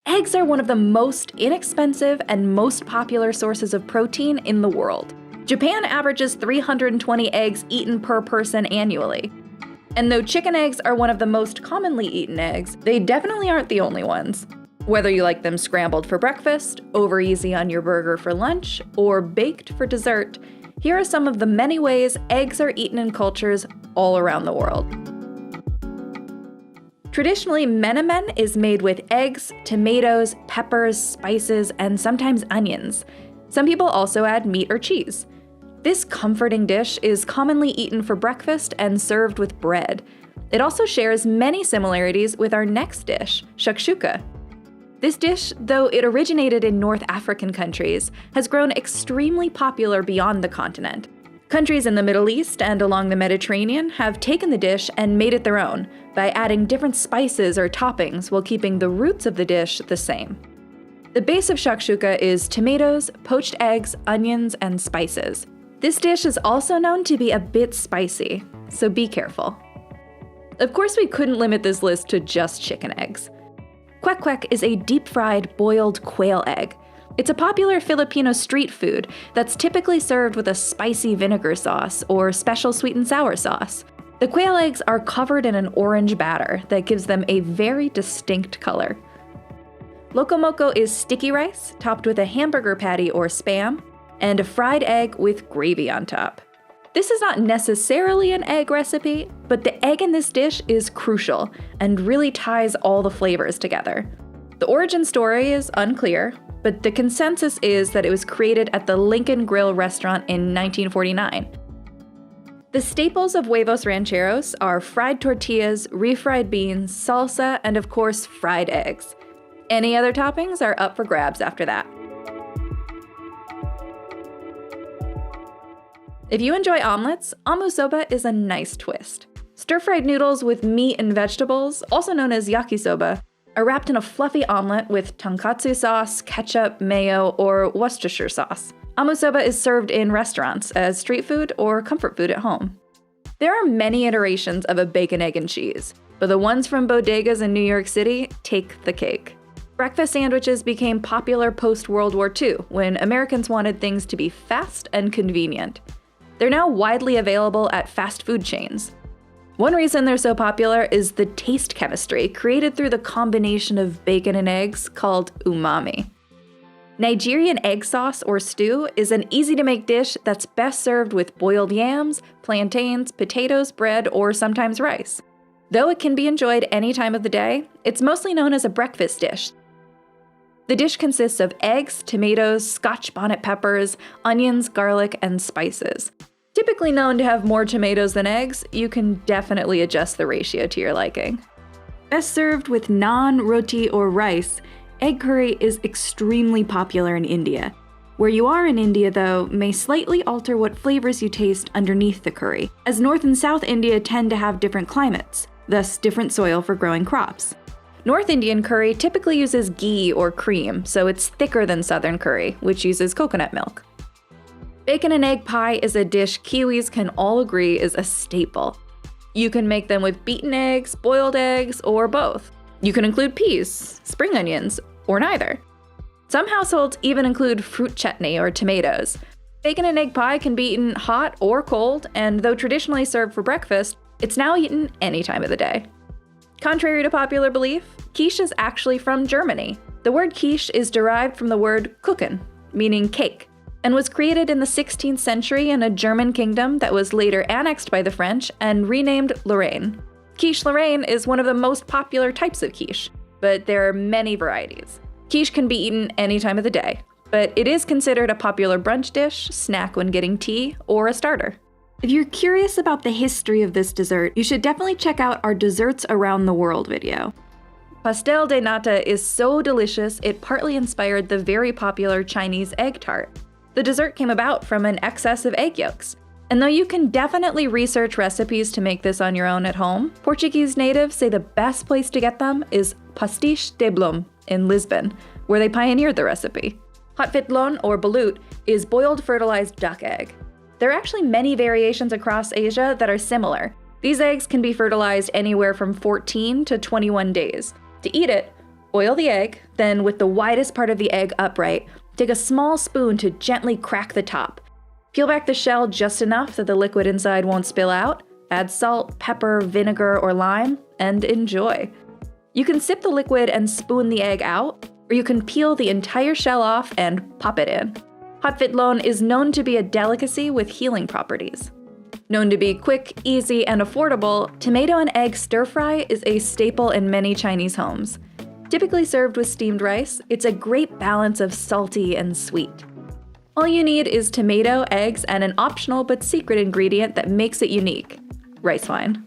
Eggs are one of the most inexpensive and most popular sources of protein in the world. Japan averages 320 eggs eaten per person annually. And though chicken eggs are one of the most commonly eaten eggs, they definitely aren't the only ones. Whether you like them scrambled for breakfast, over easy on your burger for lunch, or baked for dessert, here are some of the many ways eggs are eaten in cultures all around the world. Traditionally, menemen is made with eggs, tomatoes, peppers, spices, and sometimes onions. Some people also add meat or cheese. This comforting dish is commonly eaten for breakfast and served with bread. It also shares many similarities with our next dish, shakshuka. This dish, though it originated in North African countries, has grown extremely popular beyond the continent. Countries in the Middle East and along the Mediterranean have taken the dish and made it their own by adding different spices or toppings while keeping the roots of the dish the same. The base of shakshuka is tomatoes, poached eggs, onions, and spices. This dish is also known to be a bit spicy, so be careful. Of course, we couldn't limit this list to just chicken eggs. Kwek-kwek is a deep-fried boiled quail egg. It's a popular Filipino street food that's typically served with a spicy vinegar sauce or special sweet and sour sauce. The quail eggs are covered in an orange batter that gives them a very distinct color. Loco-moco is sticky rice topped with a hamburger patty or spam, and a fried egg with gravy on top. This is not necessarily an egg recipe, but the egg in this dish is crucial and really ties all the flavors together. The origin story is unclear, but the consensus is that it was created at the Lincoln Grill restaurant in 1949. The staples of huevos rancheros are fried tortillas, refried beans, salsa, and of course, fried eggs. Any other toppings are up for grabs after that. If you enjoy omelets, amusoba is a nice twist. Stir-fried noodles with meat and vegetables, also known as yakisoba, are wrapped in a fluffy omelet with tonkatsu sauce, ketchup, mayo, or Worcestershire sauce. Amusoba is served in restaurants as street food or comfort food at home. There are many iterations of a bacon, egg, and cheese, but the ones from bodegas in New York City take the cake. Breakfast sandwiches became popular post-World War II when Americans wanted things to be fast and convenient. They're now widely available at fast food chains. One reason they're so popular is the taste chemistry created through the combination of bacon and eggs called umami. Nigerian egg sauce or stew is an easy-to-make dish that's best served with boiled yams, plantains, potatoes, bread, or sometimes rice. Though it can be enjoyed any time of the day, it's mostly known as a breakfast dish. The dish consists of eggs, tomatoes, Scotch bonnet peppers, onions, garlic, and spices. Typically known to have more tomatoes than eggs, you can definitely adjust the ratio to your liking. Best served with naan, roti, or rice, egg curry is extremely popular in India. Where you are in India, though, may slightly alter what flavors you taste underneath the curry, as North and South India tend to have different climates, thus different soil for growing crops. North Indian curry typically uses ghee or cream, so it's thicker than Southern curry, which uses coconut milk. Bacon and egg pie is a dish Kiwis can all agree is a staple. You can make them with beaten eggs, boiled eggs, or both. You can include peas, spring onions, or neither. Some households even include fruit chutney or tomatoes. Bacon and egg pie can be eaten hot or cold, and though traditionally served for breakfast, it's now eaten any time of the day. Contrary to popular belief, quiche is actually from Germany. The word quiche is derived from the word Kuchen, meaning cake, and was created in the 16th century in a German kingdom that was later annexed by the French and renamed Lorraine. Quiche Lorraine is one of the most popular types of quiche, but there are many varieties. Quiche can be eaten any time of the day, but it is considered a popular brunch dish, snack when getting tea, or a starter. If you're curious about the history of this dessert, you should definitely check out our Desserts Around the World video. Pastel de nata is so delicious it partly inspired the very popular Chinese egg tart. The dessert came about from an excess of egg yolks. And though you can definitely research recipes to make this on your own at home, Portuguese natives say the best place to get them is Pastiche de Blum in Lisbon, where they pioneered the recipe. Hotvitlon, or balut, is boiled fertilized duck egg. There are actually many variations across Asia that are similar. These eggs can be fertilized anywhere from 14 to 21 days. To eat it, Boil the egg, then with the widest part of the egg upright, take a small spoon to gently crack the top. Peel back the shell just enough that the liquid inside won't spill out, add salt, pepper, vinegar, or lime, and enjoy. You can sip the liquid and spoon the egg out, or you can peel the entire shell off and pop it in. Hot vitelon is known to be a delicacy with healing properties. Known to be quick, easy, and affordable, tomato and egg stir-fry is a staple in many Chinese homes. Typically served with steamed rice, it's a great balance of salty and sweet. All you need is tomato, eggs, and an optional but secret ingredient that makes it unique: rice wine.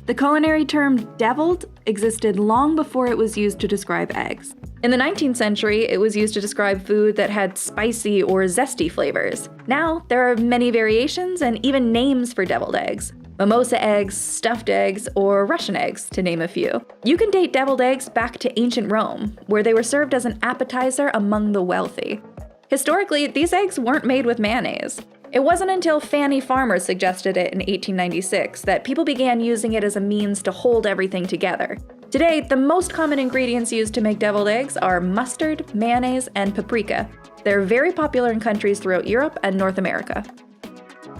The culinary term deviled existed long before it was used to describe eggs. In the 19th century, it was used to describe food that had spicy or zesty flavors. Now, there are many variations and even names for deviled eggs: mimosa eggs, stuffed eggs, or Russian eggs, to name a few. You can date deviled eggs back to ancient Rome, where they were served as an appetizer among the wealthy. Historically, these eggs weren't made with mayonnaise. It wasn't until Fanny Farmer suggested it in 1896 that people began using it as a means to hold everything together. Today, the most common ingredients used to make deviled eggs are mustard, mayonnaise, and paprika. They're very popular in countries throughout Europe and North America.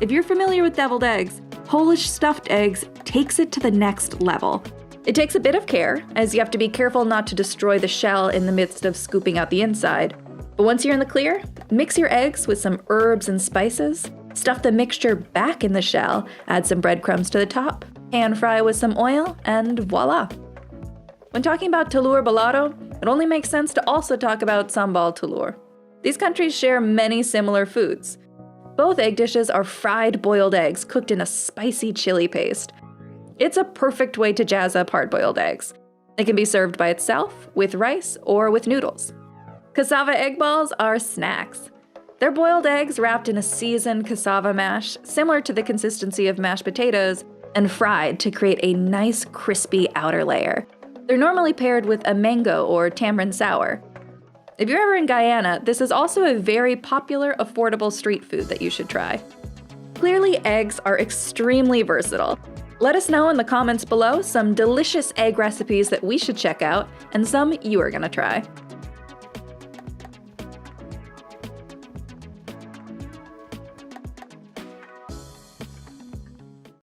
If you're familiar with deviled eggs, Polish stuffed eggs takes it to the next level. It takes a bit of care, as you have to be careful not to destroy the shell in the midst of scooping out the inside. But once you're in the clear, mix your eggs with some herbs and spices, stuff the mixture back in the shell, add some breadcrumbs to the top, pan fry with some oil, and voila! When talking about telur balado, it only makes sense to also talk about sambal telur. These countries share many similar foods. Both egg dishes are fried boiled eggs cooked in a spicy chili paste. It's a perfect way to jazz up hard-boiled eggs. It can be served by itself, with rice, or with noodles. Cassava egg balls are snacks. They're boiled eggs wrapped in a seasoned cassava mash, similar to the consistency of mashed potatoes, and fried to create a nice crispy outer layer. They're normally paired with a mango or tamarind sour. If you're ever in Guyana, this is also a very popular, affordable street food that you should try. Clearly, eggs are extremely versatile. Let us know in the comments below some delicious egg recipes that we should check out and some you are gonna try.